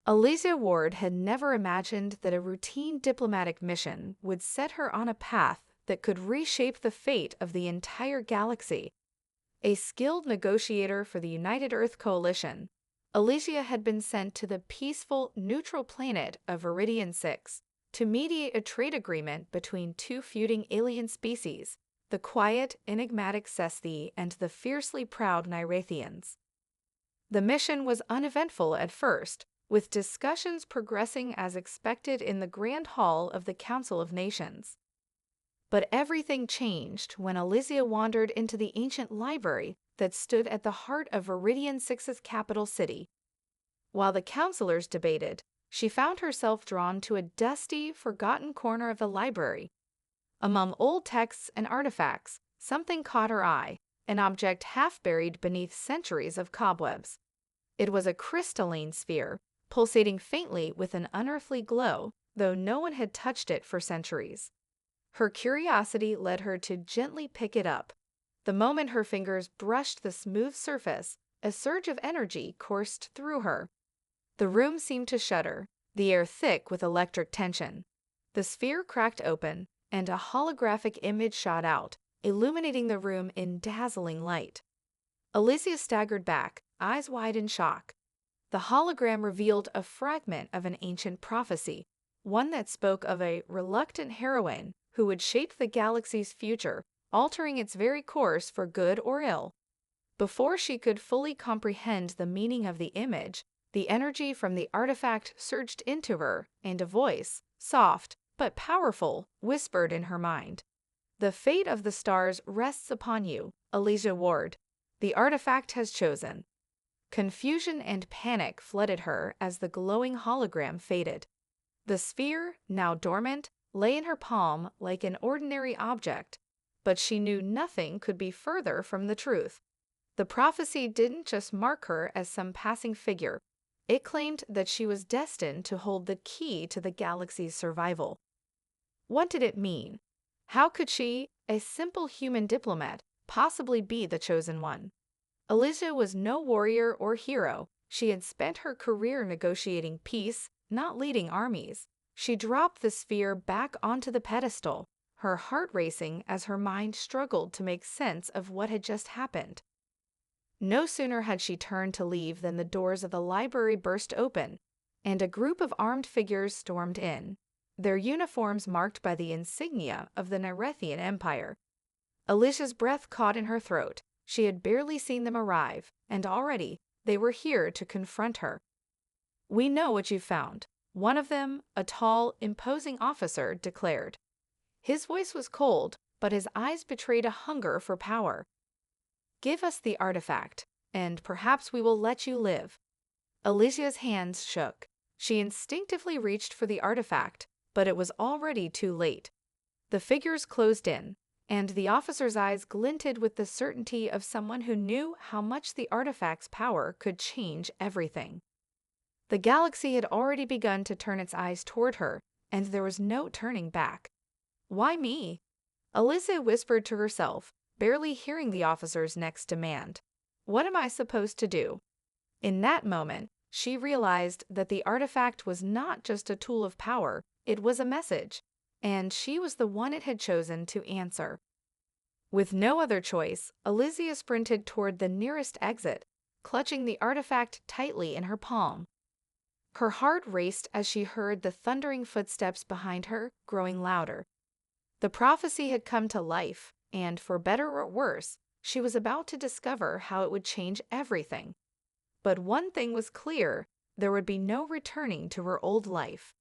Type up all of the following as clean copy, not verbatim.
Alicia Ward had never imagined that a routine diplomatic mission would set her on a path that could reshape the fate of the entire galaxy. A skilled negotiator for the United Earth Coalition, Alicia had been sent to the peaceful, neutral planet of Viridian 6 to mediate a trade agreement between two feuding alien species, the quiet, enigmatic Sesthi and the fiercely proud Nyrathians. The mission was uneventful at first, with discussions progressing as expected in the Grand Hall of the Council of Nations. But everything changed when Alicia wandered into the ancient library that stood at the heart of Viridian 6's capital city. While the counselors debated, she found herself drawn to a dusty, forgotten corner of the library. Among old texts and artifacts, something caught her eye, an object half buried beneath centuries of cobwebs. It was a crystalline sphere, pulsating faintly with an unearthly glow, though no one had touched it for centuries. Her curiosity led her to gently pick it up. The moment her fingers brushed the smooth surface, a surge of energy coursed through her. The room seemed to shudder, the air thick with electric tension. The sphere cracked open, and a holographic image shot out, illuminating the room in dazzling light. Alicia staggered back, eyes wide in shock. The hologram revealed a fragment of an ancient prophecy, one that spoke of a reluctant heroine who would shape the galaxy's future, altering its very course for good or ill. Before she could fully comprehend the meaning of the image, the energy from the artifact surged into her, and a voice, soft but powerful, whispered in her mind. "The fate of the stars rests upon you, Alicia Ward. The artifact has chosen." Confusion and panic flooded her as the glowing hologram faded. The sphere, now dormant, lay in her palm like an ordinary object, but she knew nothing could be further from the truth. The prophecy didn't just mark her as some passing figure. It claimed that she was destined to hold the key to the galaxy's survival. What did it mean? How could she, a simple human diplomat, possibly be the chosen one? Alicia was no warrior or hero. She had spent her career negotiating peace, not leading armies. She dropped the sphere back onto the pedestal, her heart racing as her mind struggled to make sense of what had just happened. No sooner had she turned to leave than the doors of the library burst open, and a group of armed figures stormed in, their uniforms marked by the insignia of the Nyrathian Empire. Alicia's breath caught in her throat. She had barely seen them arrive, and already they were here to confront her. "We know what you found," one of them, a tall, imposing officer, declared. His voice was cold, but his eyes betrayed a hunger for power. "Give us the artifact, and perhaps we will let you live." Alicia's hands shook. She instinctively reached for the artifact, but it was already too late. The figures closed in, and the officer's eyes glinted with the certainty of someone who knew how much the artifact's power could change everything. The galaxy had already begun to turn its eyes toward her, and there was no turning back. "Why me?" Alicia whispered to herself, barely hearing the officer's next demand. "What am I supposed to do?" In that moment, she realized that the artifact was not just a tool of power, it was a message, and she was the one it had chosen to answer. With no other choice, Alicia sprinted toward the nearest exit, clutching the artifact tightly in her palm. Her heart raced as she heard the thundering footsteps behind her growing louder. The prophecy had come to life, and for better or worse, she was about to discover how it would change everything. But one thing was clear, there would be no returning to her old life.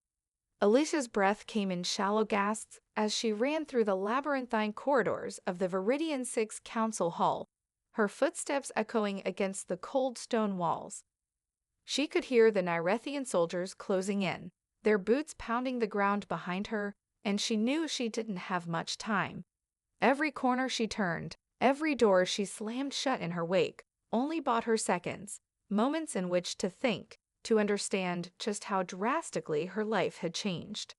Alicia's breath came in shallow gasps as she ran through the labyrinthine corridors of the Viridian 6 Council Hall, her footsteps echoing against the cold stone walls. She could hear the Nyrathian soldiers closing in, their boots pounding the ground behind her, and she knew she didn't have much time. Every corner she turned, every door she slammed shut in her wake, only bought her seconds, moments in which to think, to understand just how drastically her life had changed.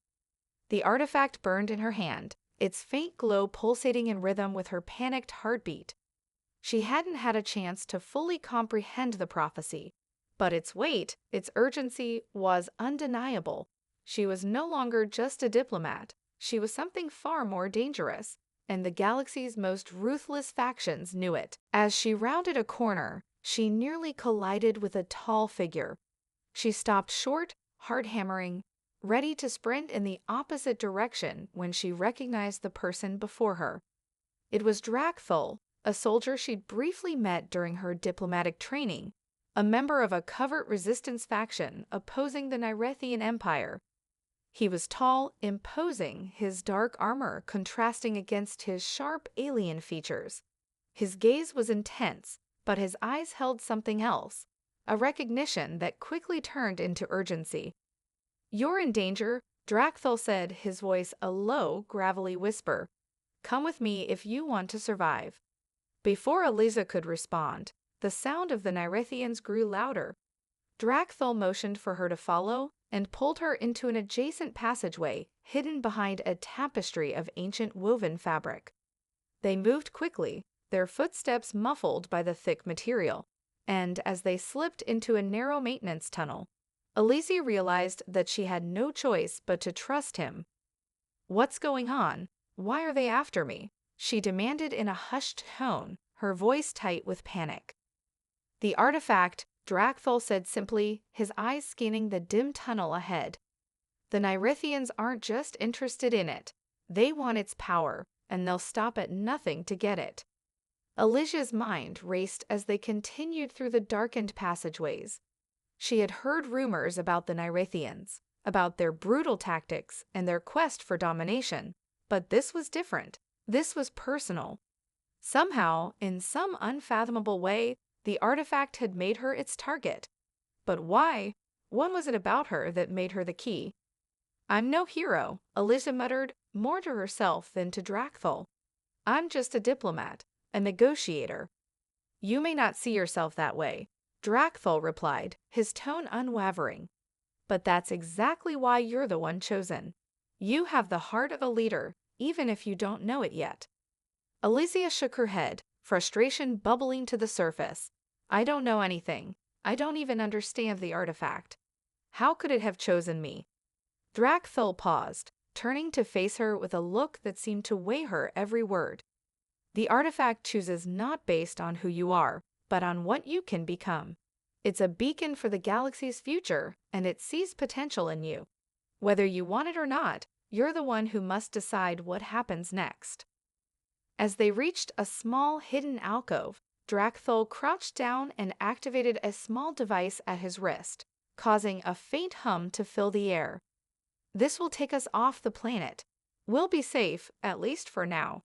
The artifact burned in her hand, its faint glow pulsating in rhythm with her panicked heartbeat. She hadn't had a chance to fully comprehend the prophecy, But its weight, its urgency, was undeniable. She was no longer just a diplomat. She was something far more dangerous, and the galaxy's most ruthless factions knew it. As she rounded a corner, she nearly collided with a tall figure. She stopped short, hard-hammering, ready to sprint in the opposite direction when she recognized the person before her. It was Drakthul, a soldier she'd briefly met during her diplomatic training, a member of a covert resistance faction opposing the Nyrethian Empire. He was tall, imposing, his dark armor contrasting against his sharp alien features. His gaze was intense, but his eyes held something else, a recognition that quickly turned into urgency. "You're in danger," Drakthul said, his voice a low, gravelly whisper. "Come with me if you want to survive." Before Eliza could respond, the sound of the Nyrethians grew louder. Drakthul motioned for her to follow and pulled her into an adjacent passageway hidden behind a tapestry of ancient woven fabric. They moved quickly, their footsteps muffled by the thick material, and as they slipped into a narrow maintenance tunnel, Eliza realized that she had no choice but to trust him. "What's going on? Why are they after me?" she demanded in a hushed tone, her voice tight with panic. "The artifact," Drakthul said simply, his eyes scanning the dim tunnel ahead. "The Nyrethians aren't just interested in it. They want its power, and they'll stop at nothing to get it." Eliza's mind raced as they continued through the darkened passageways. She had heard rumors about the Nyrethians, about their brutal tactics and their quest for domination, but this was different. This was personal. Somehow, in some unfathomable way, the artifact had made her its target. But why? What was it about her that made her the key? "I'm no hero," Eliza muttered, more to herself than to Drakthul. "I'm just a diplomat, a negotiator." "You may not see yourself that way," Drakthul replied, his tone unwavering. "But that's exactly why you're the one chosen. You have the heart of a leader, even if you don't know it yet." Eliza shook her head, frustration bubbling to the surface. "I don't know anything. I don't even understand the artifact. How could it have chosen me?" Drakthul paused, turning to face her with a look that seemed to weigh her every word. "The artifact chooses not based on who you are, but on what you can become. It's a beacon for the galaxy's future, and it sees potential in you. Whether you want it or not, you're the one who must decide what happens next." As they reached a small hidden alcove, Drakthul crouched down and activated a small device at his wrist, causing a faint hum to fill the air. "This will take us off the planet. We'll be safe, at least for now."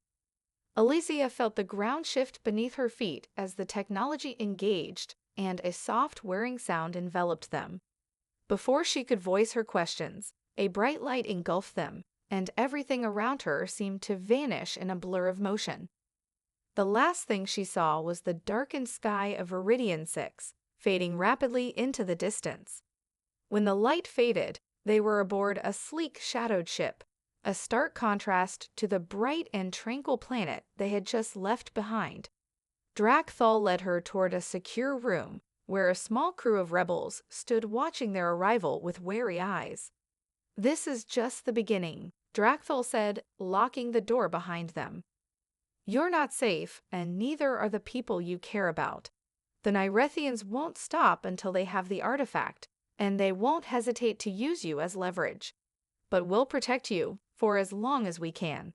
Eliza felt the ground shift beneath her feet as the technology engaged, and a soft whirring sound enveloped them. Before she could voice her questions, a bright light engulfed them, and everything around her seemed to vanish in a blur of motion. The last thing she saw was the darkened sky of Viridian 6, fading rapidly into the distance. When the light faded, they were aboard a sleek shadowed ship, a stark contrast to the bright and tranquil planet they had just left behind. Drakthul led her toward a secure room, where a small crew of rebels stood watching their arrival with wary eyes. "This is just the beginning," Drakthul said, locking the door behind them. "You're not safe, and neither are the people you care about. The Nyrethians won't stop until they have the artifact, and they won't hesitate to use you as leverage. But we'll protect you for as long as we can."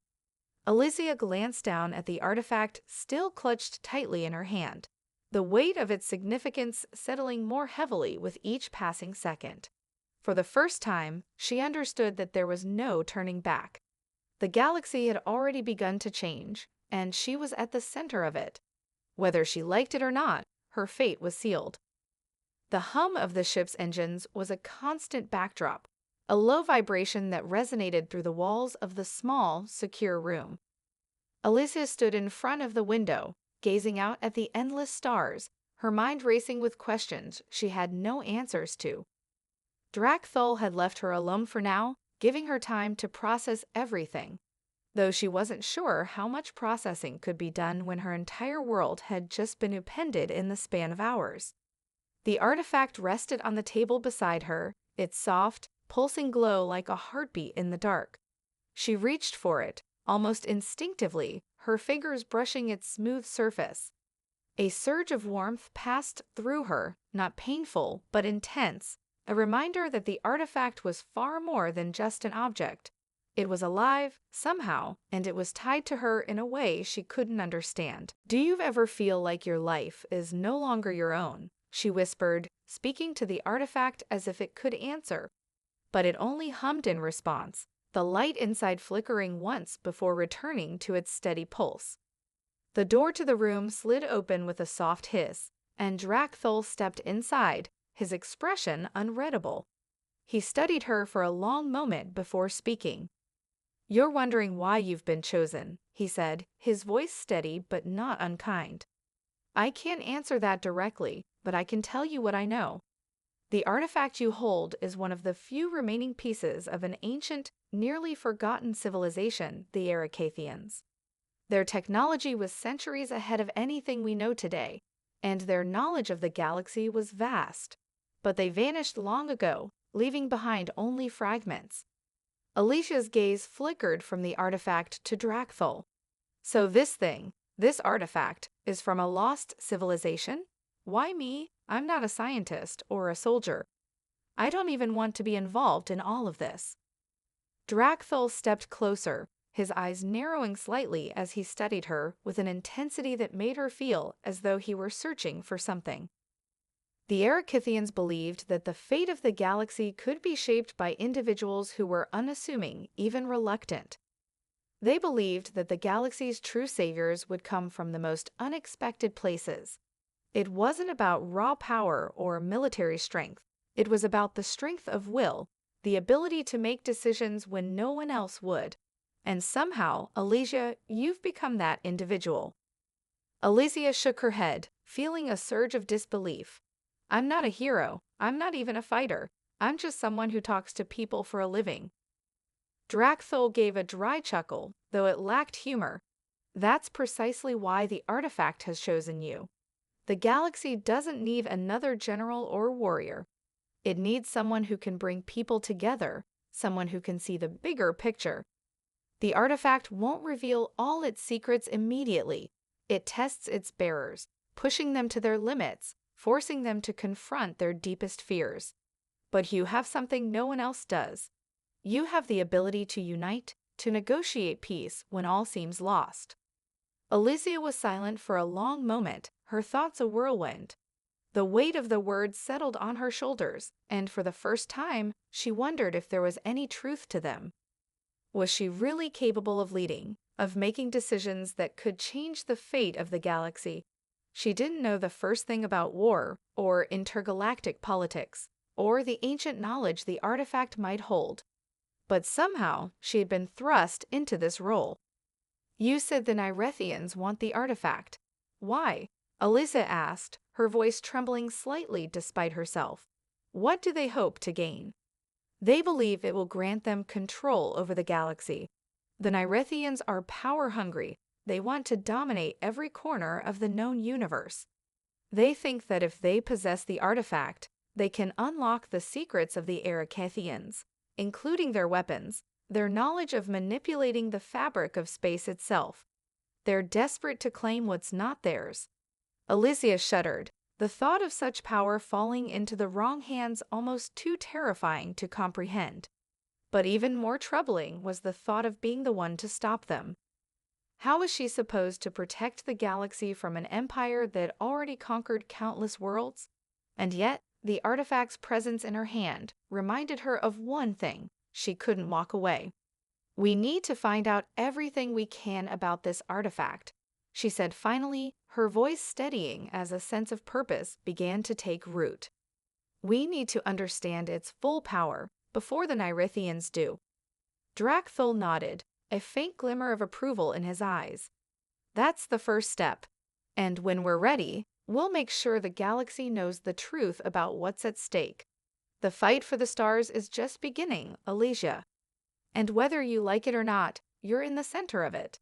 Eliza glanced down at the artifact still clutched tightly in her hand, the weight of its significance settling more heavily with each passing second. For the first time, she understood that there was no turning back. The galaxy had already begun to change, and she was at the center of it. Whether she liked it or not, her fate was sealed. The hum of the ship's engines was a constant backdrop, a low vibration that resonated through the walls of the small, secure room. Eliza stood in front of the window, gazing out at the endless stars, her mind racing with questions she had no answers to. Drakthul had left her alone for now, giving her time to process everything, though she wasn't sure how much processing could be done when her entire world had just been upended in the span of hours. The artifact rested on the table beside her, its soft, pulsing glow like a heartbeat in the dark. She reached for it, almost instinctively, her fingers brushing its smooth surface. A surge of warmth passed through her, not painful, but intense, a reminder that the artifact was far more than just an object. It was alive, somehow, and it was tied to her in a way she couldn't understand. "Do you ever feel like your life is no longer your own?" she whispered, speaking to the artifact as if it could answer. But it only hummed in response, the light inside flickering once before returning to its steady pulse. The door to the room slid open with a soft hiss, and Drakthul stepped inside, his expression unreadable. He studied her for a long moment before speaking. "You're wondering why you've been chosen," he said, his voice steady but not unkind. "I can't answer that directly, but I can tell you what I know. The artifact you hold is one of the few remaining pieces of an ancient, nearly forgotten civilization, the Erekathians. Their technology was centuries ahead of anything we know today, and their knowledge of the galaxy was vast. But they vanished long ago, leaving behind only fragments." Alicia's gaze flickered from the artifact to Drakthul. "So this artifact, is from a lost civilization? Why me? I'm not a scientist or a soldier. I don't even want to be involved in all of this." Drakthul stepped closer, his eyes narrowing slightly as he studied her with an intensity that made her feel as though he were searching for something. The Erekathians believed that the fate of the galaxy could be shaped by individuals who were unassuming, even reluctant. They believed that the galaxy's true saviors would come from the most unexpected places. It wasn't about raw power or military strength. It was about the strength of will, the ability to make decisions when no one else would. And somehow, Alicia, you've become that individual. Alicia shook her head, feeling a surge of disbelief. "I'm not a hero. I'm not even a fighter. I'm just someone who talks to people for a living." Drakthul gave a dry chuckle, though it lacked humor. "That's precisely why the artifact has chosen you. The galaxy doesn't need another general or warrior. It needs someone who can bring people together, someone who can see the bigger picture. The artifact won't reveal all its secrets immediately. It tests its bearers, pushing them to their limits, forcing them to confront their deepest fears. But you have something no one else does. You have the ability to unite, to negotiate peace when all seems lost." Alicia was silent for a long moment, her thoughts a whirlwind. The weight of the words settled on her shoulders, and for the first time, she wondered if there was any truth to them. Was she really capable of leading, of making decisions that could change the fate of the galaxy? She didn't know the first thing about war, or intergalactic politics, or the ancient knowledge the artifact might hold. But somehow, she had been thrust into this role. "You said the Nyrethians want the artifact. Why?" Alicia asked, her voice trembling slightly despite herself. "What do they hope to gain?" "They believe it will grant them control over the galaxy. The Nyrethians are power-hungry. They want to dominate every corner of the known universe. They think that if they possess the artifact, they can unlock the secrets of the Erekathians, including their weapons, their knowledge of manipulating the fabric of space itself. They're desperate to claim what's not theirs." Alicia shuddered, the thought of such power falling into the wrong hands almost too terrifying to comprehend. But even more troubling was the thought of being the one to stop them. How was she supposed to protect the galaxy from an empire that already conquered countless worlds? And yet, the artifact's presence in her hand reminded her of one thing: she couldn't walk away. "We need to find out everything we can about this artifact," she said finally, her voice steadying as a sense of purpose began to take root. "We need to understand its full power before the Nyrethians do." Drakthul nodded, a faint glimmer of approval in his eyes. "That's the first step. And when we're ready, we'll make sure the galaxy knows the truth about what's at stake. The fight for the stars is just beginning, Alicia. And whether you like it or not, you're in the center of it."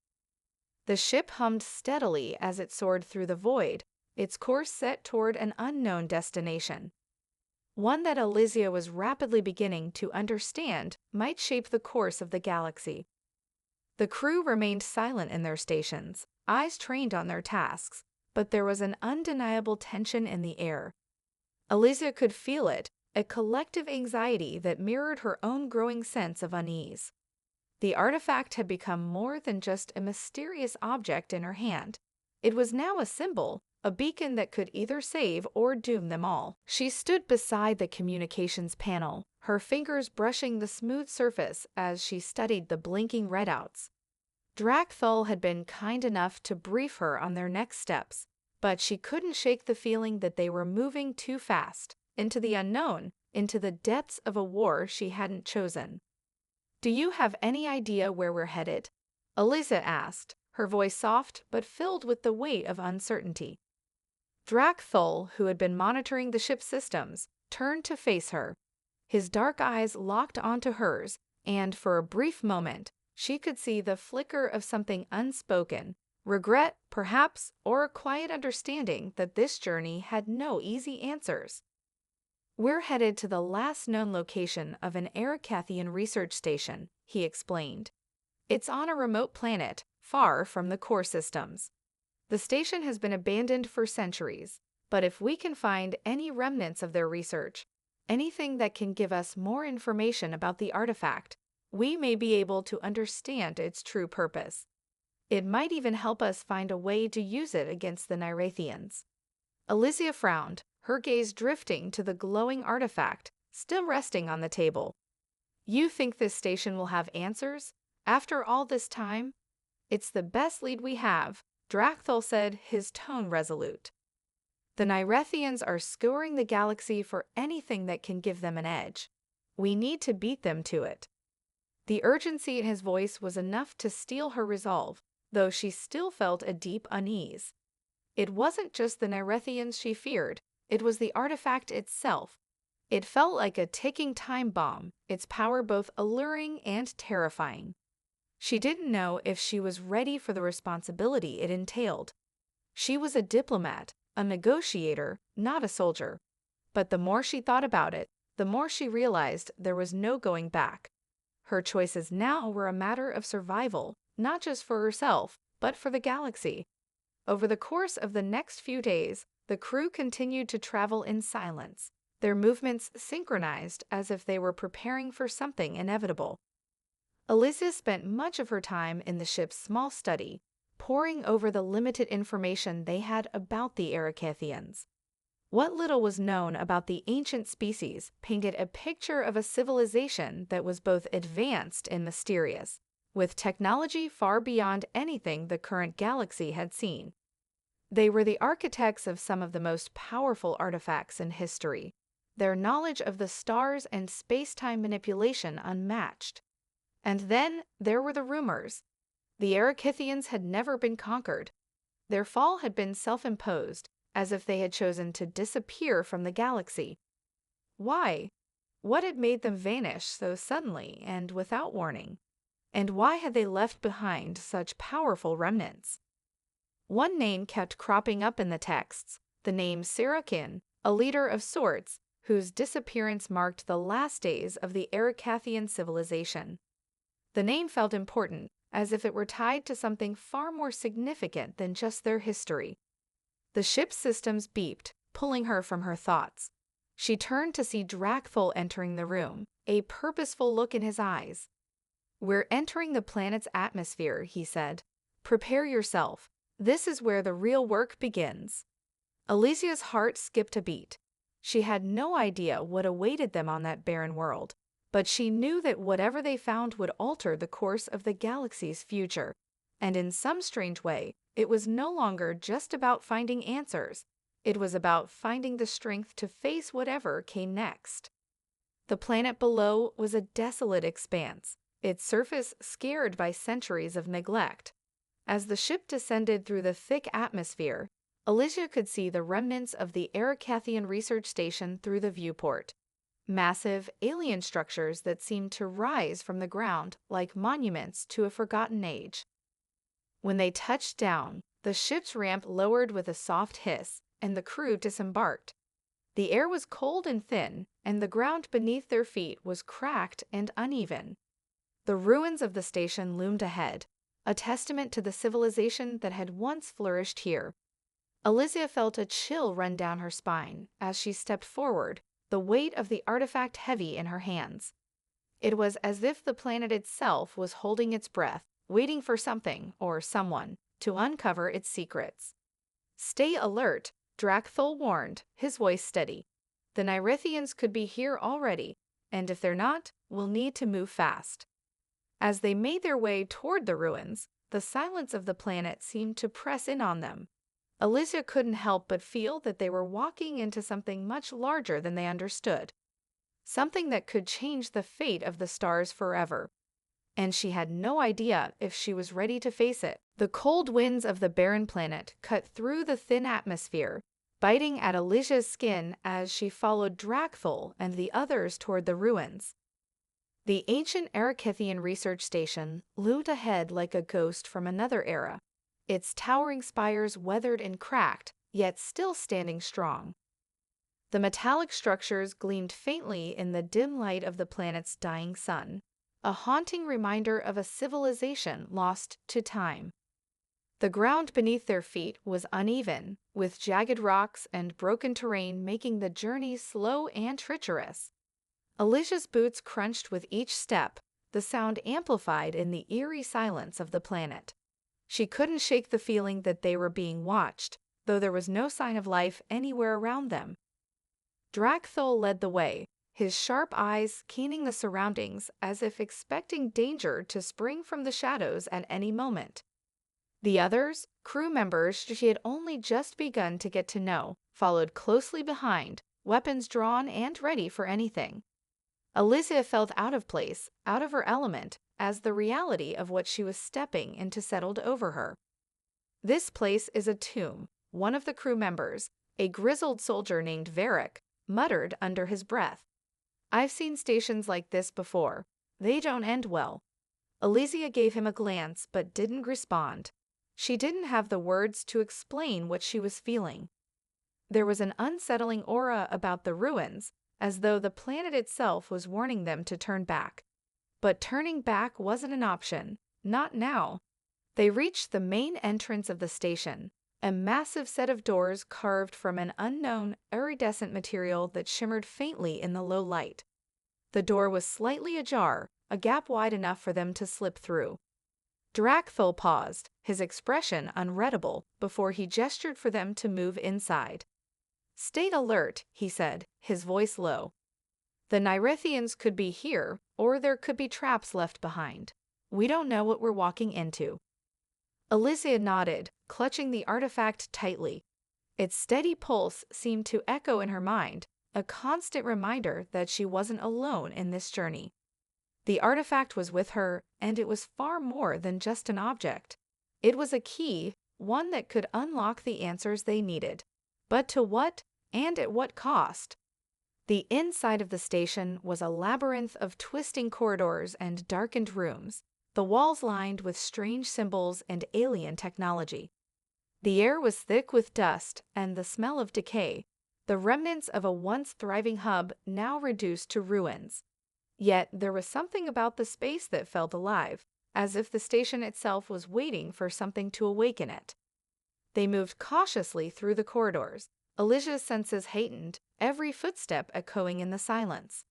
The ship hummed steadily as it soared through the void, its course set toward an unknown destination. One that Elysia was rapidly beginning to understand might shape the course of the galaxy. The crew remained silent in their stations, eyes trained on their tasks, but there was an undeniable tension in the air. Elysia could feel it, a collective anxiety that mirrored her own growing sense of unease. The artifact had become more than just a mysterious object in her hand. It was now a symbol, a beacon that could either save or doom them all. She stood beside the communications panel, her fingers brushing the smooth surface as she studied the blinking readouts. Drakthul had been kind enough to brief her on their next steps, but she couldn't shake the feeling that they were moving too fast, into the unknown, into the depths of a war she hadn't chosen. "Do you have any idea where we're headed?" Elysia asked, her voice soft but filled with the weight of uncertainty. Drakthul, who had been monitoring the ship's systems, turned to face her. His dark eyes locked onto hers, and for a brief moment, she could see the flicker of something unspoken, regret, perhaps, or a quiet understanding that this journey had no easy answers. "We're headed to the last known location of an Erekathian research station," he explained. "It's on a remote planet, far from the core systems. The station has been abandoned for centuries, but if we can find any remnants of their research, anything that can give us more information about the artifact, we may be able to understand its true purpose. It might even help us find a way to use it against the Narathians." Elysia frowned, her gaze drifting to the glowing artifact, still resting on the table. "You think this station will have answers? After all this time?" "It's the best lead we have," Drakthul said, his tone resolute. "The Narathians are scouring the galaxy for anything that can give them an edge. We need to beat them to it." The urgency in his voice was enough to steel her resolve, though she still felt a deep unease. It wasn't just the Narathians she feared, it was the artifact itself. It felt like a ticking time bomb, its power both alluring and terrifying. She didn't know if she was ready for the responsibility it entailed. She was a diplomat, a negotiator, not a soldier. But the more she thought about it, the more she realized there was no going back. Her choices now were a matter of survival, not just for herself, but for the galaxy. Over the course of the next few days, the crew continued to travel in silence, their movements synchronized as if they were preparing for something inevitable. Elysia spent much of her time in the ship's small study, poring over the limited information they had about the Erekathians. What little was known about the ancient species painted a picture of a civilization that was both advanced and mysterious, with technology far beyond anything the current galaxy had seen. They were the architects of some of the most powerful artifacts in history, their knowledge of the stars and space-time manipulation unmatched. And then there were the rumors. The Erekathians had never been conquered. Their fall had been self-imposed, as if they had chosen to disappear from the galaxy. Why? What had made them vanish so suddenly and without warning? And why had they left behind such powerful remnants? One name kept cropping up in the texts, the name Sarakin, a leader of sorts, whose disappearance marked the last days of the Erekathian civilization. The name felt important, as if it were tied to something far more significant than just their history. The ship's systems beeped, pulling her from her thoughts. She turned to see Drakthul entering the room, a purposeful look in his eyes. "We're entering the planet's atmosphere," he said. "Prepare yourself. This is where the real work begins." Elysia's heart skipped a beat. She had no idea what awaited them on that barren world, but she knew that whatever they found would alter the course of the galaxy's future. And in some strange way, it was no longer just about finding answers. It was about finding the strength to face whatever came next. The planet below was a desolate expanse, its surface scarred by centuries of neglect. As the ship descended through the thick atmosphere, Elysia could see the remnants of the Erekathian research station through the viewport. Massive, alien structures that seemed to rise from the ground like monuments to a forgotten age. When they touched down, the ship's ramp lowered with a soft hiss, and the crew disembarked. The air was cold and thin, and the ground beneath their feet was cracked and uneven. The ruins of the station loomed ahead, a testament to the civilization that had once flourished here. Alizia felt a chill run down her spine as she stepped forward, the weight of the artifact heavy in her hands. It was as if the planet itself was holding its breath, waiting for something or someone to uncover its secrets. "Stay alert," Drakthol warned, his voice steady. "The Nyrithians could be here already, and if they're not, we'll need to move fast." As they made their way toward the ruins, the silence of the planet seemed to press in on them. Alizia couldn't help but feel that they were walking into something much larger than they understood. Something that could change the fate of the stars forever. And she had no idea if she was ready to face it. The cold winds of the barren planet cut through the thin atmosphere, biting at Alizia's skin as she followed Drakthol and the others toward the ruins. The ancient Erekithian research station loomed ahead like a ghost from another era, its towering spires weathered and cracked, yet still standing strong. The metallic structures gleamed faintly in the dim light of the planet's dying sun, a haunting reminder of a civilization lost to time. The ground beneath their feet was uneven, with jagged rocks and broken terrain making the journey slow and treacherous. Alizia's boots crunched with each step, the sound amplified in the eerie silence of the planet. She couldn't shake the feeling that they were being watched, though there was no sign of life anywhere around them. Drakthol led the way, his sharp eyes keening the surroundings as if expecting danger to spring from the shadows at any moment. The others, crew members she had only just begun to get to know, followed closely behind, weapons drawn and ready for anything. Alizia felt out of place, out of her element, as the reality of what she was stepping into settled over her. "This place is a tomb," one of the crew members, a grizzled soldier named Varric, muttered under his breath. "I've seen stations like this before. They don't end well." Alizia gave him a glance but didn't respond. She didn't have the words to explain what she was feeling. There was an unsettling aura about the ruins, as though the planet itself was warning them to turn back. But turning back wasn't an option, not now. They reached the main entrance of the station, a massive set of doors carved from an unknown, iridescent material that shimmered faintly in the low light. The door was slightly ajar, a gap wide enough for them to slip through. Drakthol paused, his expression unreadable, before he gestured for them to move inside. "Stay alert," he said, his voice low. "The Nyrithians could be here, or there could be traps left behind. We don't know what we're walking into." Alizia nodded, clutching the artifact tightly. Its steady pulse seemed to echo in her mind, a constant reminder that she wasn't alone in this journey. The artifact was with her, and it was far more than just an object. It was a key, one that could unlock the answers they needed. But to what, and at what cost? The inside of the station was a labyrinth of twisting corridors and darkened rooms, the walls lined with strange symbols and alien technology. The air was thick with dust and the smell of decay, the remnants of a once thriving hub now reduced to ruins. Yet there was something about the space that felt alive, as if the station itself was waiting for something to awaken it. They moved cautiously through the corridors, Alizia's senses heightened, every footstep echoing in the silence.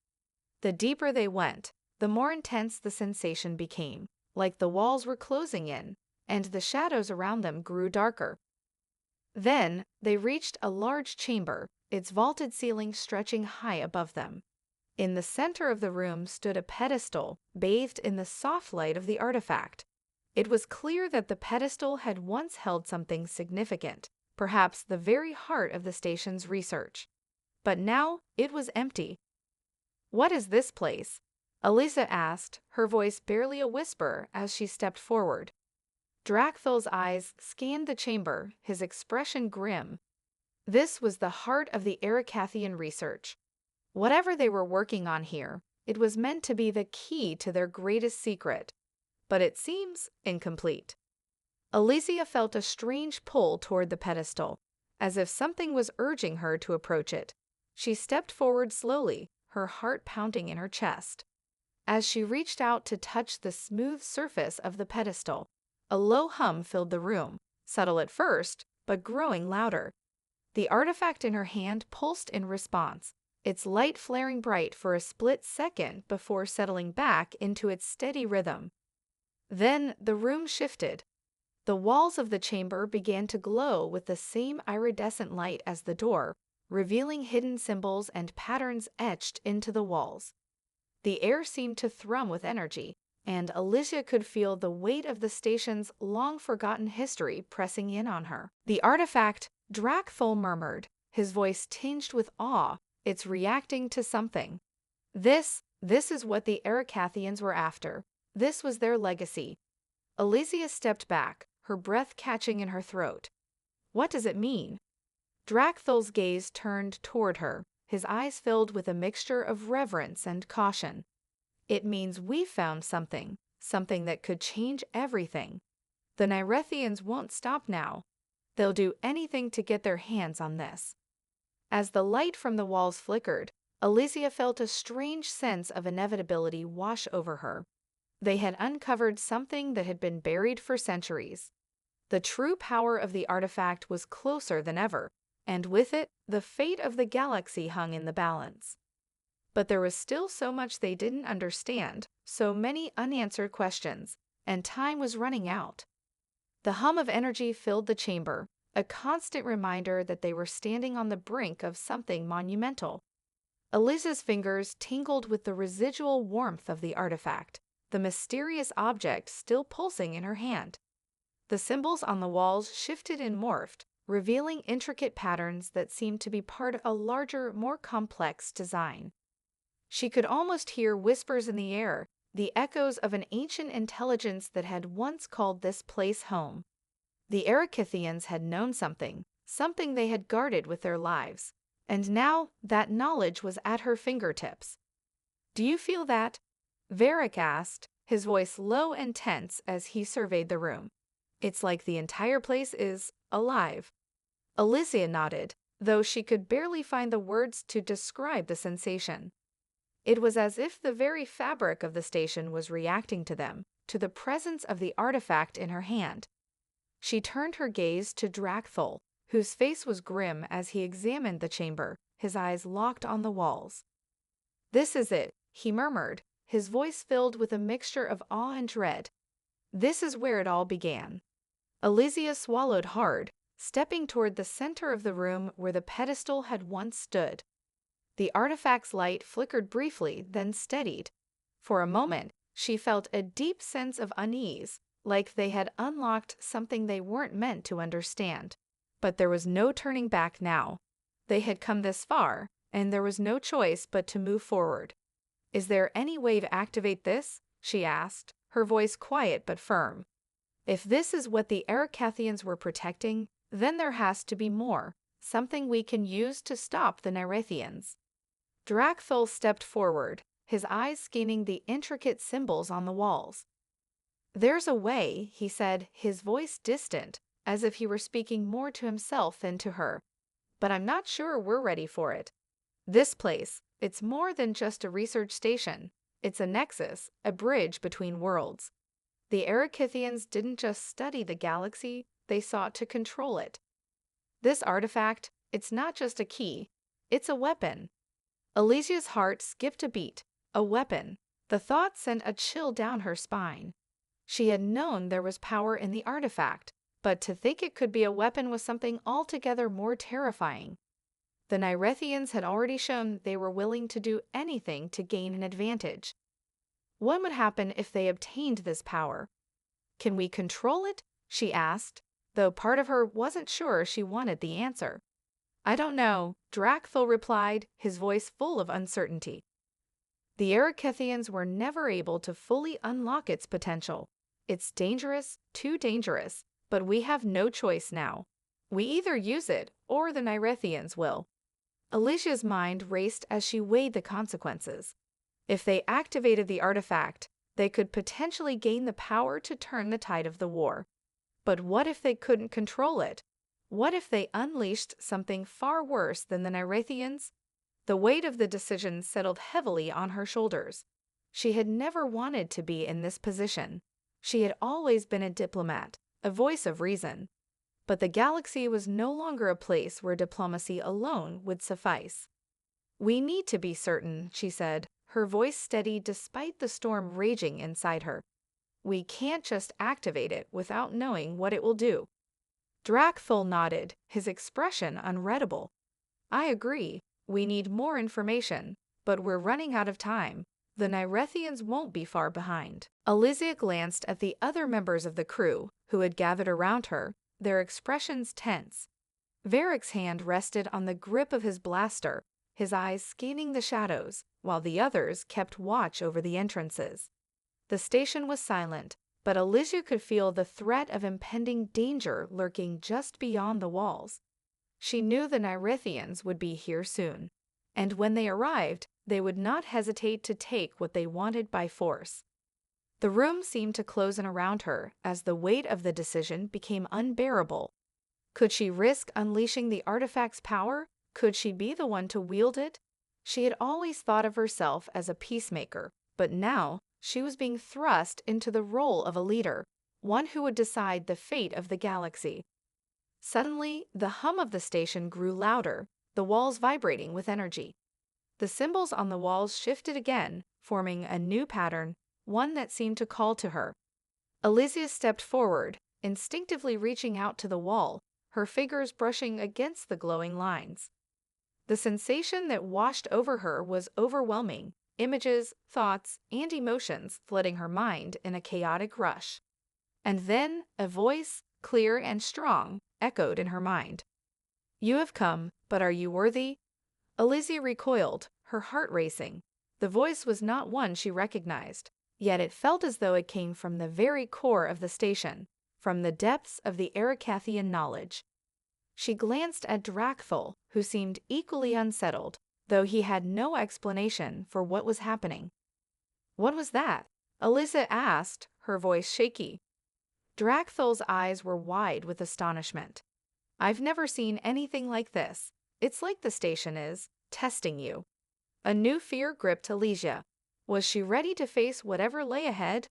The deeper they went, the more intense the sensation became, like the walls were closing in, and the shadows around them grew darker. Then they reached a large chamber, its vaulted ceiling stretching high above them. In the center of the room stood a pedestal, bathed in the soft light of the artifact. It was clear that the pedestal had once held something significant, perhaps the very heart of the station's research. But now it was empty. "What is this place?" Alizia asked, her voice barely a whisper as she stepped forward. Drakthol's eyes scanned the chamber, his expression grim. This was the heart of the Erekathian research. Whatever they were working on here, it was meant to be the key to their greatest secret. But it seems incomplete. Alizia felt a strange pull toward the pedestal, as if something was urging her to approach it. She stepped forward slowly, her heart pounding in her chest. As she reached out to touch the smooth surface of the pedestal, a low hum filled the room, subtle at first, but growing louder. The artifact in her hand pulsed in response, its light flaring bright for a split second before settling back into its steady rhythm. Then the room shifted. The walls of the chamber began to glow with the same iridescent light as the door, revealing hidden symbols and patterns etched into the walls. The air seemed to thrum with energy, and Alicia could feel the weight of the station's long-forgotten history pressing in on her. The artifact, Drakthol murmured, his voice tinged with awe. It's reacting to something. This is what the Ericathians were after. This was their legacy. Alicia stepped back, her breath catching in her throat. What does it mean? Drakthol's gaze turned toward her, his eyes filled with a mixture of reverence and caution. It means we found something that could change everything. The Nyrethians won't stop now. They'll do anything to get their hands on this. As the light from the walls flickered, Alicia felt a strange sense of inevitability wash over her. They had uncovered something that had been buried for centuries. The true power of the artifact was closer than ever, and with it, the fate of the galaxy hung in the balance. But there was still so much they didn't understand, so many unanswered questions, and time was running out. The hum of energy filled the chamber, a constant reminder that they were standing on the brink of something monumental. Alicia's fingers tingled with the residual warmth of the artifact, the mysterious object still pulsing in her hand. The symbols on the walls shifted and morphed, revealing intricate patterns that seemed to be part of a larger, more complex design. She could almost hear whispers in the air, the echoes of an ancient intelligence that had once called this place home. The Ericathians had known something they had guarded with their lives, and now that knowledge was at her fingertips. "Do you feel that?" Varric asked, his voice low and tense as he surveyed the room. "It's like the entire place is alive." Alicia nodded, though she could barely find the words to describe the sensation. It was as if the very fabric of the station was reacting to them, to the presence of the artifact in her hand. She turned her gaze to Drakthol, whose face was grim as he examined the chamber, his eyes locked on the walls. "This is it," he murmured, his voice filled with a mixture of awe and dread. "This is where it all began." Alicia swallowed hard, stepping toward the center of the room where the pedestal had once stood. The artifact's light flickered briefly, then steadied. For a moment, she felt a deep sense of unease, like they had unlocked something they weren't meant to understand. But there was no turning back now. They had come this far, and there was no choice but to move forward. "Is there any way to activate this?" she asked, her voice quiet but firm. "If this is what the Ericathians were protecting, then there has to be more, something we can use to stop the Nyrethians." Drakthol stepped forward, his eyes scanning the intricate symbols on the walls. "There's a way," he said, his voice distant, as if he were speaking more to himself than to her. "But I'm not sure we're ready for it. This place, it's more than just a research station. It's a nexus, a bridge between worlds. The Ericathians didn't just study the galaxy, they sought to control it. This artifact, it's not just a key, it's a weapon." Alicia's heart skipped a beat. A weapon. The thought sent a chill down her spine. She had known there was power in the artifact, but to think it could be a weapon was something altogether more terrifying. The Nyrethians had already shown they were willing to do anything to gain an advantage. What would happen if they obtained this power? "Can we control it?" she asked, though part of her wasn't sure she wanted the answer. "I don't know," Drakthol replied, his voice full of uncertainty. "The Ericathians were never able to fully unlock its potential. It's dangerous, too dangerous, but we have no choice now. We either use it, or the Nyrethians will." Alicia's mind raced as she weighed the consequences. If they activated the artifact, they could potentially gain the power to turn the tide of the war. But what if they couldn't control it? What if they unleashed something far worse than the Narathians? The weight of the decision settled heavily on her shoulders. She had never wanted to be in this position. She had always been a diplomat, a voice of reason. But the galaxy was no longer a place where diplomacy alone would suffice. "We need to be certain," she said, her voice steady despite the storm raging inside her. "We can't just activate it without knowing what it will do." Drakthul nodded, his expression unreadable. "I agree. We need more information, but we're running out of time. The Narathians won't be far behind." Alizia glanced at the other members of the crew who had gathered around her, their expressions tense. Varric's hand rested on the grip of his blaster, his eyes scanning the shadows, while the others kept watch over the entrances. The station was silent, but Alizia could feel the threat of impending danger lurking just beyond the walls. She knew the Narathians would be here soon, and when they arrived, they would not hesitate to take what they wanted by force. The room seemed to close in around her as the weight of the decision became unbearable. Could she risk unleashing the artifact's power? Could she be the one to wield it? She had always thought of herself as a peacemaker, but now she was being thrust into the role of a leader, one who would decide the fate of the galaxy. Suddenly, the hum of the station grew louder, the walls vibrating with energy. The symbols on the walls shifted again, forming a new pattern, one that seemed to call to her. Alizia stepped forward, instinctively reaching out to the wall, her fingers brushing against the glowing lines. The sensation that washed over her was overwhelming, images, thoughts, and emotions flooding her mind in a chaotic rush. And then a voice, clear and strong, echoed in her mind. "You have come, but are you worthy?" Alizia recoiled, her heart racing. The voice was not one she recognized, yet it felt as though it came from the very core of the station, from the depths of the Erekathian knowledge. She glanced at Drakthul, who seemed equally unsettled, though he had no explanation for what was happening. "What was that?" Alizia asked, her voice shaky. Drakthul's eyes were wide with astonishment. "I've never seen anything like this. It's like the station is testing you." A new fear gripped Alizia. Was she ready to face whatever lay ahead?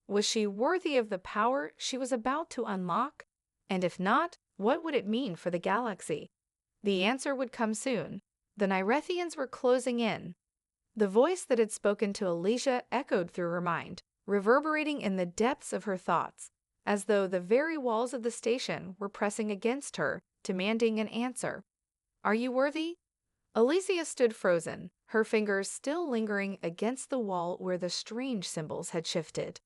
Was she worthy of the power she was about to unlock? And if not, what would it mean for the galaxy? The answer would come soon. The Narathians were closing in. The voice that had spoken to Alizia echoed through her mind, reverberating in the depths of her thoughts, as though the very walls of the station were pressing against her, demanding an answer. "Are you worthy?" Alizia stood frozen, her fingers still lingering against the wall where the strange symbols had shifted.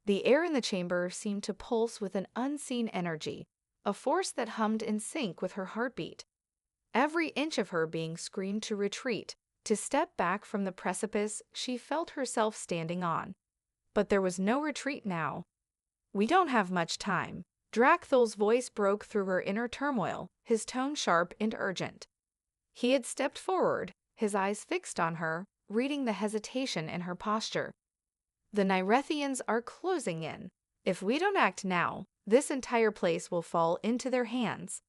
The air in the chamber seemed to pulse with an unseen energy, a force that hummed in sync with her heartbeat. Every inch of her being screamed to retreat, to step back from the precipice she felt herself standing on. But there was no retreat now. "We don't have much time." Drakthul's voice broke through her inner turmoil, his tone sharp and urgent. He had stepped forward, his eyes fixed on her, reading the hesitation in her posture. "The Narathians are closing in. If we don't act now, this entire place will fall into their hands."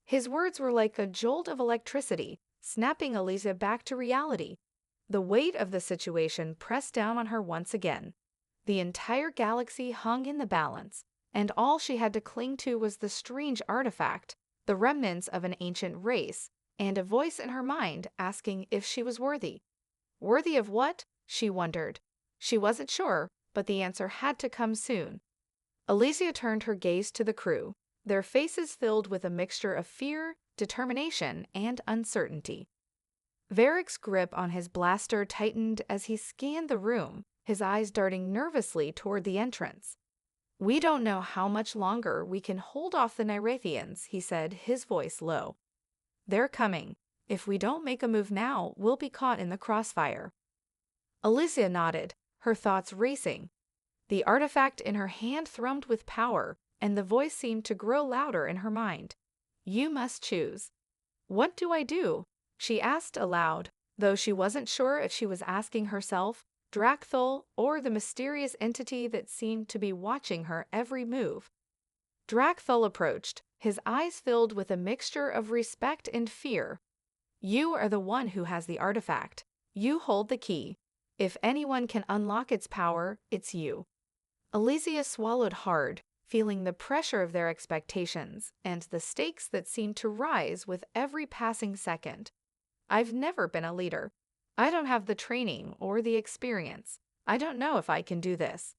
His words were like a jolt of electricity, snapping Alizia back to reality. The weight of the situation pressed down on her once again. The entire galaxy hung in the balance, and all she had to cling to was the strange artifact, the remnants of an ancient race, and a voice in her mind asking if she was worthy. Worthy of what? She wondered. She wasn't sure, but the answer had to come soon. Alizia turned her gaze to the crew, their faces filled with a mixture of fear, determination, and uncertainty. Varric's grip on his blaster tightened as he scanned the room, his eyes darting nervously toward the entrance. "We don't know how much longer we can hold off the Narathians," he said, his voice low. "They're coming. If we don't make a move now, we'll be caught in the crossfire." Alizia nodded, her thoughts racing. The artifact in her hand thrummed with power, and the voice seemed to grow louder in her mind. "You must choose." "What do I do?" she asked aloud, though she wasn't sure if she was asking herself, Drakthul, or the mysterious entity that seemed to be watching her every move. Drakthul approached, his eyes filled with a mixture of respect and fear. "You are the one who has the artifact. You hold the key. If anyone can unlock its power, it's you." Elysia swallowed hard, feeling the pressure of their expectations and the stakes that seemed to rise with every passing second. "I've never been a leader. I don't have the training or the experience. I don't know if I can do this."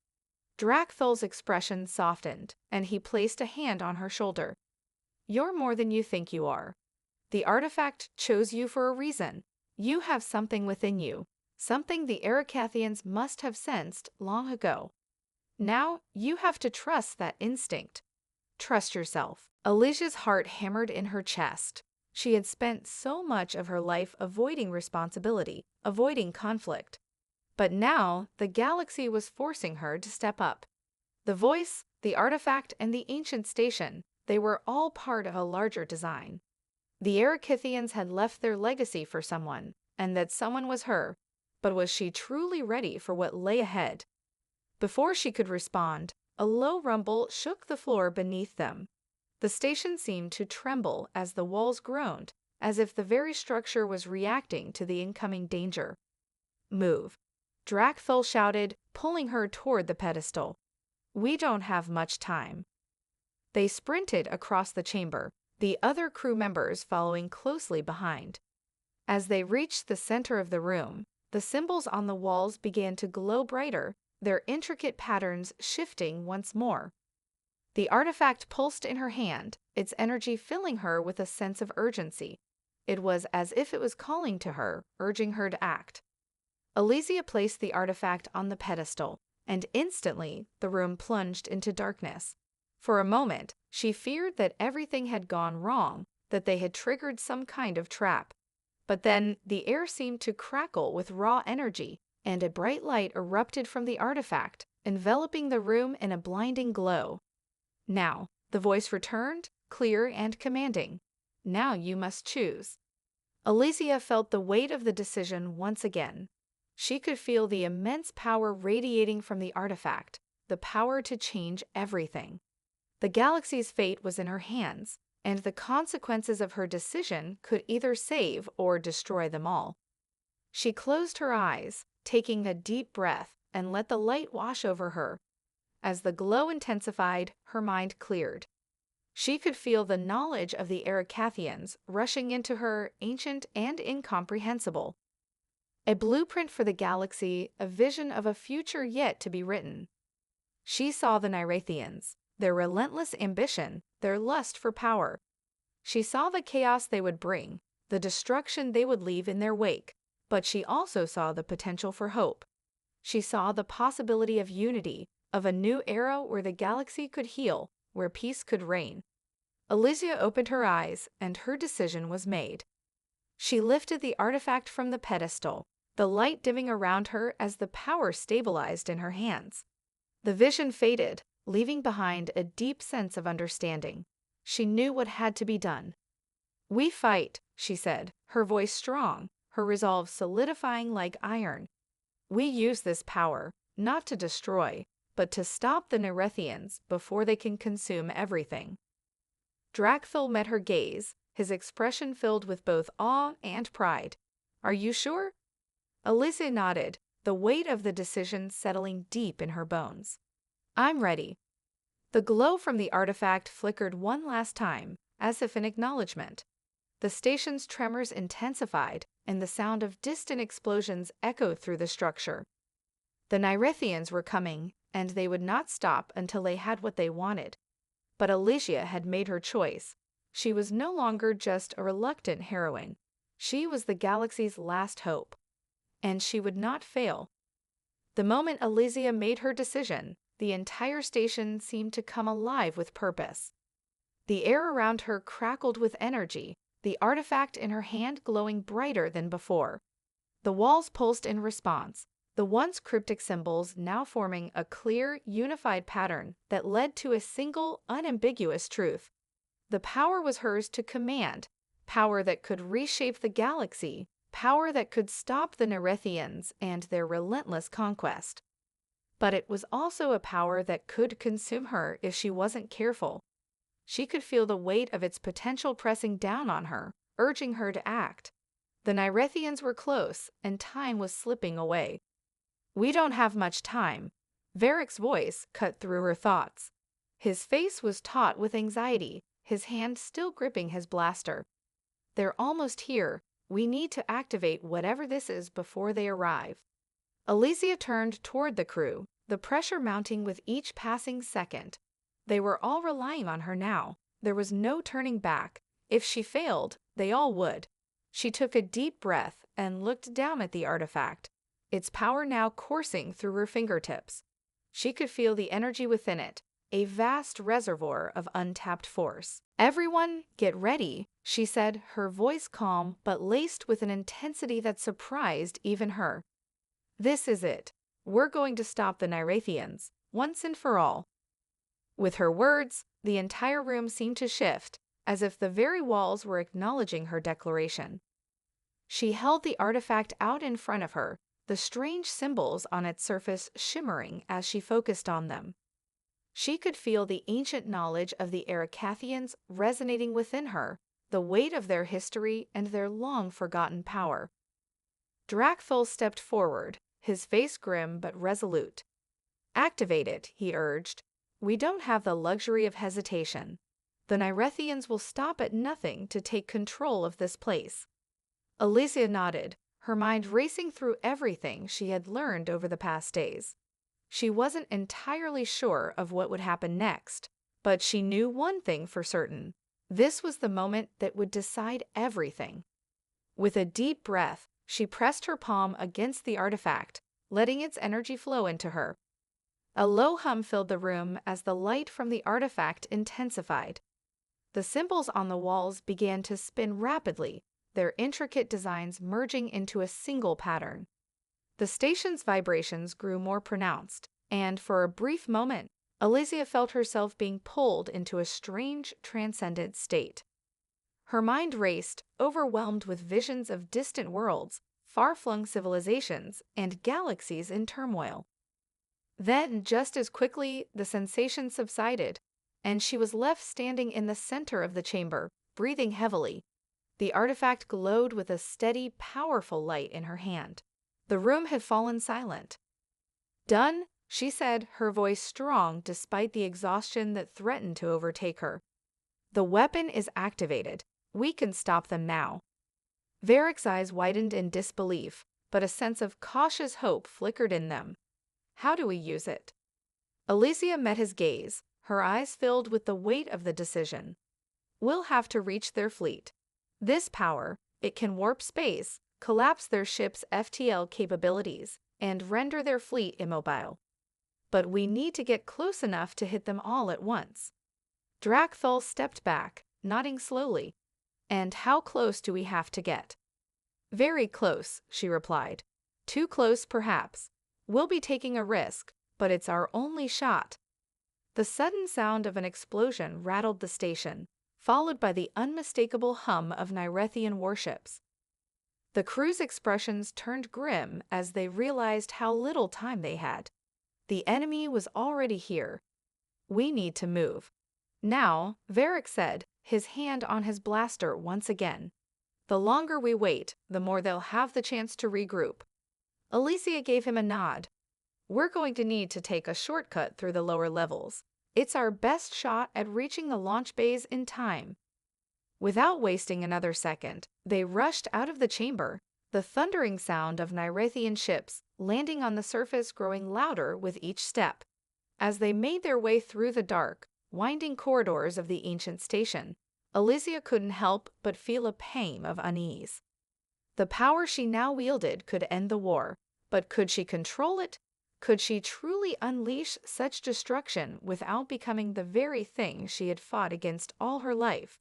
Drakthul's expression softened, and he placed a hand on her shoulder. "You're more than you think you are. The artifact chose you for a reason. You have something within you, something the Erekathians must have sensed long ago. Now you have to trust that instinct. Trust yourself." Alicia's heart hammered in her chest. She had spent so much of her life avoiding responsibility, avoiding conflict. But now the galaxy was forcing her to step up. The voice, the artifact, and the ancient station, they were all part of a larger design. The Erekathians had left their legacy for someone, and that someone was her. But was she truly ready for what lay ahead? Before she could respond, a low rumble shook the floor beneath them. The station seemed to tremble as the walls groaned, as if the very structure was reacting to the incoming danger. "Move," Drakthul shouted, pulling her toward the pedestal. "We don't have much time." They sprinted across the chamber, the other crew members following closely behind. As they reached the center of the room, the symbols on the walls began to glow brighter, their intricate patterns shifting once more. The artifact pulsed in her hand, its energy filling her with a sense of urgency. It was as if it was calling to her, urging her to act. Elysia placed the artifact on the pedestal, and instantly the room plunged into darkness. For a moment, she feared that everything had gone wrong, that they had triggered some kind of trap. But then the air seemed to crackle with raw energy, and a bright light erupted from the artifact, enveloping the room in a blinding glow. "Now," the voice returned, clear and commanding. "Now you must choose." Elysia felt the weight of the decision once again. She could feel the immense power radiating from the artifact, the power to change everything. The galaxy's fate was in her hands, and the consequences of her decision could either save or destroy them all. She closed her eyes, taking a deep breath, and let the light wash over her. As the glow intensified, her mind cleared. She could feel the knowledge of the Erekathians rushing into her, ancient and incomprehensible. A blueprint for the galaxy, a vision of a future yet to be written. She saw the Narathians, their relentless ambition, their lust for power. She saw the chaos they would bring, the destruction they would leave in their wake. But she also saw the potential for hope. She saw the possibility of unity, of a new era where the galaxy could heal, where peace could reign. Elysia opened her eyes, and her decision was made. She lifted the artifact from the pedestal, the light dimming around her as the power stabilized in her hands. The vision faded, leaving behind a deep sense of understanding. She knew what had to be done. "We fight," she said, her voice strong, her resolve solidifying like iron. "We use this power, not to destroy, but to stop the Narathians before they can consume everything." Drakthul met her gaze, his expression filled with both awe and pride. "Are you sure?" Elysia nodded, the weight of the decision settling deep in her bones. "I'm ready." The glow from the artifact flickered one last time, as if in acknowledgement. The station's tremors intensified, and the sound of distant explosions echoed through the structure. The Narathians were coming, and they would not stop until they had what they wanted. But Elysia had made her choice. She was no longer just a reluctant heroine. She was the galaxy's last hope. And she would not fail. The moment Elysia made her decision, the entire station seemed to come alive with purpose. The air around her crackled with energy, the artifact in her hand glowing brighter than before. The walls pulsed in response, the once cryptic symbols now forming a clear, unified pattern that led to a single, unambiguous truth. The power was hers to command, power that could reshape the galaxy, power that could stop the Narathians and their relentless conquest. But it was also a power that could consume her if she wasn't careful. She could feel the weight of its potential pressing down on her, urging her to act. The Nyrethians were close, and time was slipping away. "We don't have much time." Varric's voice cut through her thoughts. His face was taut with anxiety, his hand still gripping his blaster. "They're almost here. We need to activate whatever this is before they arrive." Alesia turned toward the crew, the pressure mounting with each passing second. They were all relying on her now. There was no turning back. If she failed, they all would. She took a deep breath and looked down at the artifact, its power now coursing through her fingertips. She could feel the energy within it, a vast reservoir of untapped force. "Everyone, get ready," she said, her voice calm but laced with an intensity that surprised even her. "This is it. We're going to stop the Nyrethians, once and for all." With her words, the entire room seemed to shift, as if the very walls were acknowledging her declaration. She held the artifact out in front of her, the strange symbols on its surface shimmering as she focused on them. She could feel the ancient knowledge of the Ericathians resonating within her, the weight of their history and their long-forgotten power. Drakthul stepped forward, his face grim but resolute. "Activate it," he urged. "We don't have the luxury of hesitation. The Nyrethians will stop at nothing to take control of this place." Alesia nodded, her mind racing through everything she had learned over the past days. She wasn't entirely sure of what would happen next, but she knew one thing for certain. This was the moment that would decide everything. With a deep breath, she pressed her palm against the artifact, letting its energy flow into her. A low hum filled the room as the light from the artifact intensified. The symbols on the walls began to spin rapidly, their intricate designs merging into a single pattern. The station's vibrations grew more pronounced, and for a brief moment, Alesia felt herself being pulled into a strange, transcendent state. Her mind raced, overwhelmed with visions of distant worlds, far-flung civilizations, and galaxies in turmoil. Then, just as quickly, the sensation subsided, and she was left standing in the center of the chamber, breathing heavily. The artifact glowed with a steady, powerful light in her hand. The room had fallen silent. "Done," she said, her voice strong despite the exhaustion that threatened to overtake her. "The weapon is activated. We can stop them now." Varric's eyes widened in disbelief, but a sense of cautious hope flickered in them. "How do we use it?" Alesia met his gaze, her eyes filled with the weight of the decision. "We'll have to reach their fleet. This power, it can warp space, collapse their ship's FTL capabilities, and render their fleet immobile. But we need to get close enough to hit them all at once." Drakthul stepped back, nodding slowly. "And how close do we have to get?" "Very close," she replied. "Too close, perhaps. We'll be taking a risk, but it's our only shot." The sudden sound of an explosion rattled the station, followed by the unmistakable hum of Nyrethian warships. The crew's expressions turned grim as they realized how little time they had. The enemy was already here. "We need to move." "Now," Varric said, his hand on his blaster once again. "The longer we wait, the more they'll have the chance to regroup." Alesia gave him a nod. "We're going to need to take a shortcut through the lower levels. It's our best shot at reaching the launch bays in time." Without wasting another second, they rushed out of the chamber, the thundering sound of Nyrethian ships landing on the surface growing louder with each step. As they made their way through the dark, winding corridors of the ancient station, Alesia couldn't help but feel a pang of unease. The power she now wielded could end the war, but could she control it? Could she truly unleash such destruction without becoming the very thing she had fought against all her life?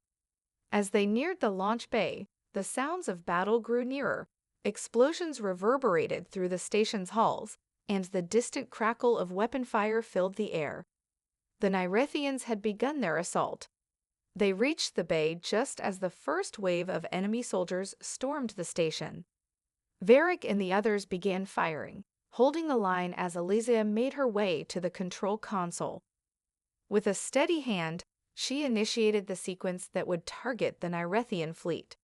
As they neared the launch bay, the sounds of battle grew nearer. Explosions reverberated through the station's halls, and the distant crackle of weapon fire filled the air. The Nyrethians had begun their assault. They reached the bay just as the first wave of enemy soldiers stormed the station. Varric and the others began firing, holding the line as Alesia made her way to the control console. With a steady hand, She initiated the sequence that would target the Nyrethian fleet.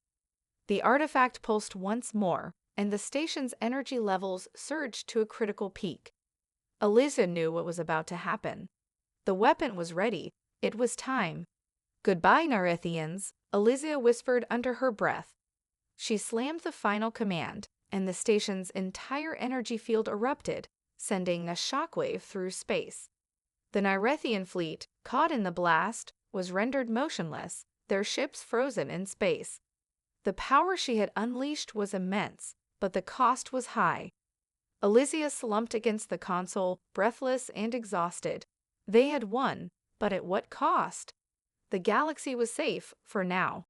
The artifact pulsed once more, and the station's energy levels surged to a critical peak. Elysia knew what was about to happen. The weapon was ready. It was time. "Goodbye, Nyrethians," Elysia whispered under her breath. She slammed the final command, and the station's entire energy field erupted, sending a shockwave through space. The Nyrethian fleet, caught in the blast, was rendered motionless, their ships frozen in space. The power she had unleashed was immense, but the cost was high. Elysia slumped against the console, breathless and exhausted. They had won, but at what cost? The galaxy was safe, for now.